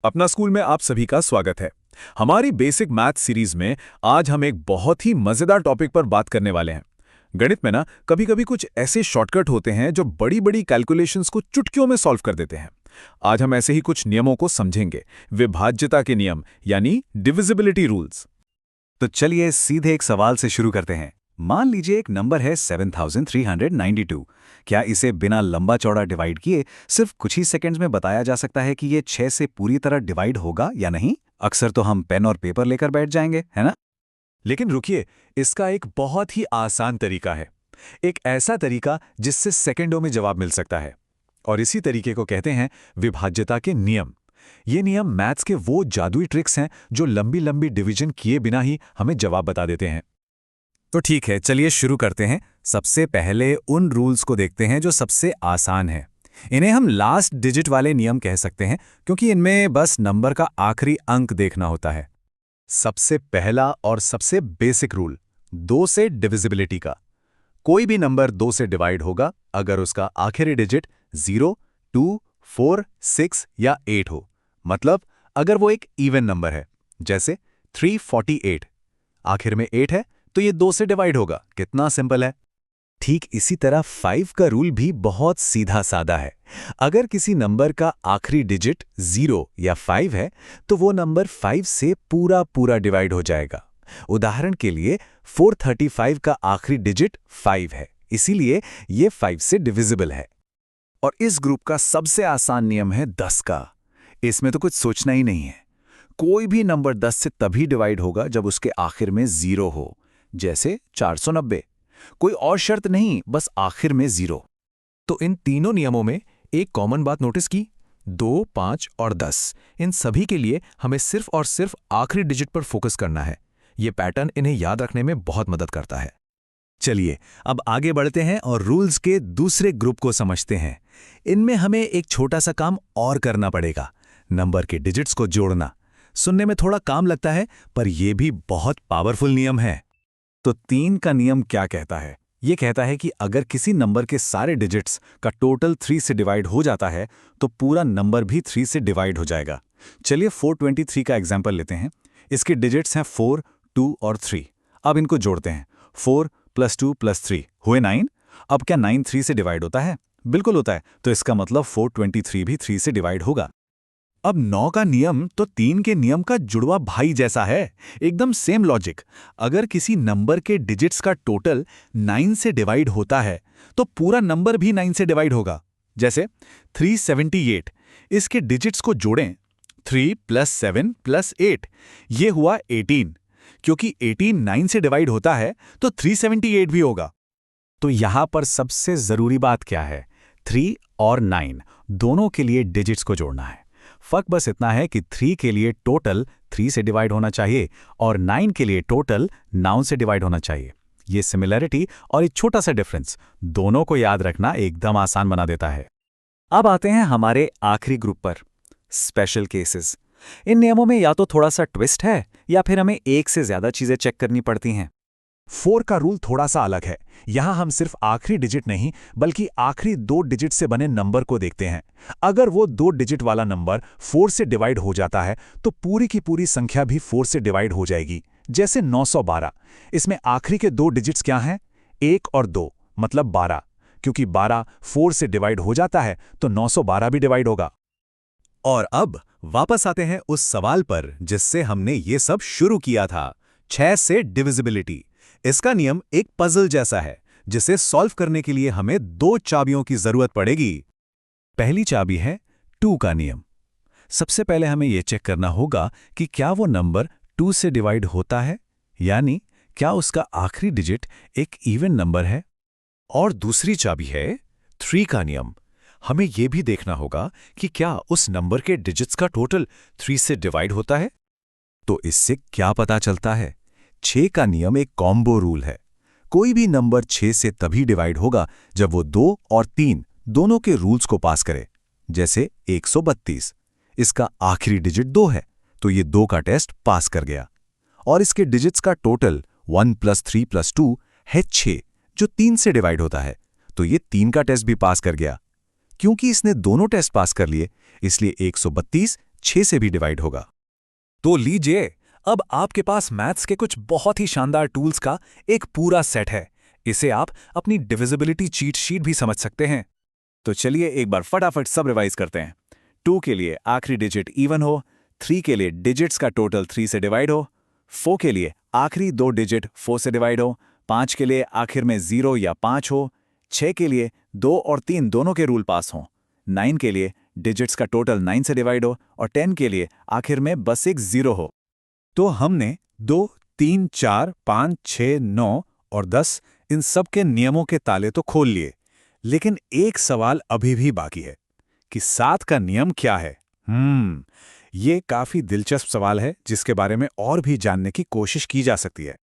अपना स्कूल में आप सभी का स्वागत है। हमारी बेसिक मैथ सीरीज में आज हम एक बहुत ही मजेदार टॉपिक पर बात करने वाले हैं। गणित में ना कभी कभी कुछ ऐसे शॉर्टकट होते हैं जो बड़ी बड़ी कैलकुलेशंस को चुटकियों में सॉल्व कर देते हैं। आज हम ऐसे ही कुछ नियमों को समझेंगे, विभाज्यता के नियम यानी डिविजिबिलिटी रूल्स। तो चलिए सीधे एक सवाल से शुरू करते हैं। मान लीजिए एक नंबर है 7392। क्या इसे बिना लंबा चौड़ा डिवाइड किए सिर्फ कुछ ही सेकंड्स में बताया जा सकता है कि ये 6 से पूरी तरह डिवाइड होगा या नहीं? अक्सर तो हम पेन और पेपर लेकर बैठ जाएंगे, है ना? लेकिन रुकिए, इसका एक बहुत ही आसान तरीका है। एक ऐसा तरीका जिससे सेकंडों में जवाब मिल सकता है। और इसी तरीके को कहते हैं विभाज्यता के नियम। ये नियम मैथ्स के वो जादुई ट्रिक्स हैं जो लंबी लंबी डिवीजन किए बिना ही हमें जवाब बता देते हैं। तो ठीक है, चलिए शुरू करते हैं। सबसे पहले उन रूल्स को देखते हैं जो सबसे आसान है। इन्हें हम लास्ट डिजिट वाले नियम कह सकते हैं क्योंकि इनमें बस नंबर का आखिरी अंक देखना होता है। सबसे पहला और सबसे बेसिक रूल 2 से डिविजिबिलिटी का। कोई भी नंबर 2 से डिवाइड होगा अगर उसका आखिरी डिजिट 0, 2, 4, 6 या 8 हो। मतलब अगर वो एक इवन नंबर है, जैसे 348, आखिर में 8 है तो ये 2 से डिवाइड होगा। कितना सिंपल है। ठीक इसी तरह 5 का रूल भी बहुत सीधा साधा है। अगर किसी नंबर का आखिरी डिजिट 0 या 5 है तो वो नंबर 5 से पूरा पूरा डिवाइड हो जाएगा। उदाहरण के लिए 435 का आखिरी डिजिट 5 है, इसीलिए ये 5 से डिविजिबल है। और इस ग्रुप का सबसे आसान नियम है 10 का। इसमें तो कुछ सोचना ही नहीं है। कोई भी नंबर 10 से तभी डिवाइड होगा जब उसके आखिर में 0 हो, जैसे 490। कोई और शर्त नहीं, बस आखिर में 0। तो इन तीनों नियमों में एक कॉमन बात नोटिस की, 2, 5 और 10। इन सभी के लिए हमें सिर्फ और सिर्फ आखिरी डिजिट पर फोकस करना है। ये पैटर्न इन्हें याद रखने में बहुत मदद करता है। चलिए अब आगे बढ़ते हैं और रूल्स के दूसरे ग्रुप को समझते हैं। इनमें हमें एक छोटा सा काम और करना पड़ेगा, नंबर के डिजिट्स को जोड़ना। सुनने में थोड़ा काम लगता है, पर यह भी बहुत पावरफुल नियम है। तो 3 का नियम क्या कहता है? ये कहता है कि अगर किसी नंबर के सारे डिजिट्स का टोटल 3 से डिवाइड हो जाता है तो पूरा नंबर भी 3 से डिवाइड हो जाएगा। चलिए 423 का एग्जाम्पल लेते हैं। इसके डिजिट्स हैं 4, 2 और 3। अब इनको जोड़ते हैं। 4 + 2 + 3 हुए 9। अब क्या 9 3 से डिवाइड होता है? बिल्कुल होता है। तो इसका मतलब 423 भी 3 से डिवाइड होगा। अब 9 का नियम तो 3 के नियम का जुड़वा भाई जैसा है, एकदम सेम लॉजिक। अगर किसी नंबर के डिजिट्स का टोटल 9 से डिवाइड होता है तो पूरा नंबर भी 9 से डिवाइड होगा। जैसे 378, इसके डिजिट्स को जोड़ें, 3 + 7 + 8, ये हुआ 18। क्योंकि 18 9 से डिवाइड होता है तो 378 भी होगा। तो यहां पर सबसे जरूरी बात क्या है? 3 और 9 दोनों के लिए डिजिट्स को जोड़ना है। फर्क बस इतना है कि 3 के लिए टोटल 3 से डिवाइड होना चाहिए और 9 के लिए टोटल 9 से डिवाइड होना चाहिए। ये सिमिलरिटी और एक छोटा सा डिफरेंस दोनों को याद रखना एकदम आसान बना देता है। अब आते हैं हमारे आखिरी ग्रुप पर, स्पेशल केसेस। इन नियमों में या तो थोड़ा सा ट्विस्ट है या फिर हमें एक से ज्यादा चीजें चेक करनी पड़ती हैं। 4 का रूल थोड़ा सा अलग है। यहां हम सिर्फ आखिरी डिजिट नहीं बल्कि आखिरी 2 डिजिट से बने नंबर को देखते हैं। अगर वो 2 डिजिट वाला नंबर 4 से डिवाइड हो जाता है तो पूरी की पूरी संख्या भी 4 से डिवाइड हो जाएगी। जैसे 912, इसमें आखिरी के 2 डिजिट्स क्या हैं? 1 और 2, मतलब 12। क्योंकि 12 4 से डिवाइड हो जाता है तो 912 भी डिवाइड होगा। और अब वापस आते हैं उस सवाल पर जिससे हमने ये सब शुरू किया था, 6 से डिविजिबिलिटी। इसका नियम एक पजल जैसा है जिसे सॉल्व करने के लिए हमें 2 चाबियों की जरूरत पड़ेगी। पहली चाबी है 2 का नियम। सबसे पहले हमें यह चेक करना होगा कि क्या वो नंबर 2 से डिवाइड होता है, यानी क्या उसका आखिरी डिजिट एक इवन नंबर है। और दूसरी चाबी है 3 का नियम। हमें यह भी देखना होगा कि क्या उस नंबर के डिजिट्स का टोटल 3 से डिवाइड होता है। तो इससे क्या पता चलता है? 6 का नियम एक कॉम्बो रूल है। कोई भी नंबर 6 से तभी डिवाइड होगा जब वो 2 और 3 दोनों के रूल्स को पास करे। जैसे 132, इसका आखिरी डिजिट 2 है तो ये 2 का टेस्ट पास कर गया। और इसके डिजिट्स का टोटल 1 + 3 + 2 है 6, जो 3 से डिवाइड होता है तो ये 3 का टेस्ट भी पास कर गया। क्योंकि इसने दोनों टेस्ट पास कर लिए, इसलिए 132 6 से भी डिवाइड होगा। तो लीजिए, अब आपके पास मैथ्स के कुछ बहुत ही शानदार टूल्स का एक पूरा सेट है। इसे आप अपनी डिविजिबिलिटी चीट शीट भी समझ सकते हैं। तो चलिए एक बार फटाफट सब रिवाइज करते हैं। 2 के लिए आखिरी डिजिट इवन हो, 3 के लिए डिजिट्स का टोटल 3 से डिवाइड हो, 4 के लिए आखिरी 2 डिजिट 4 से डिवाइड हो, 5 के लिए आखिर में 0 या 5 हो, 6 के लिए 2 और 3 दोनों के रूल पास हों, 9 के लिए डिजिट्स का टोटल 9 से डिवाइड हो और 10 के लिए आखिर में बस एक 0 हो। तो हमने 2, 3, 4, 5, 6, 9 और 10 इन सब के नियमों के ताले तो खोल लिए, लेकिन एक सवाल अभी भी बाकी है कि 7 का नियम क्या है। ये काफी दिलचस्प सवाल है जिसके बारे में और भी जानने की कोशिश की जा सकती है।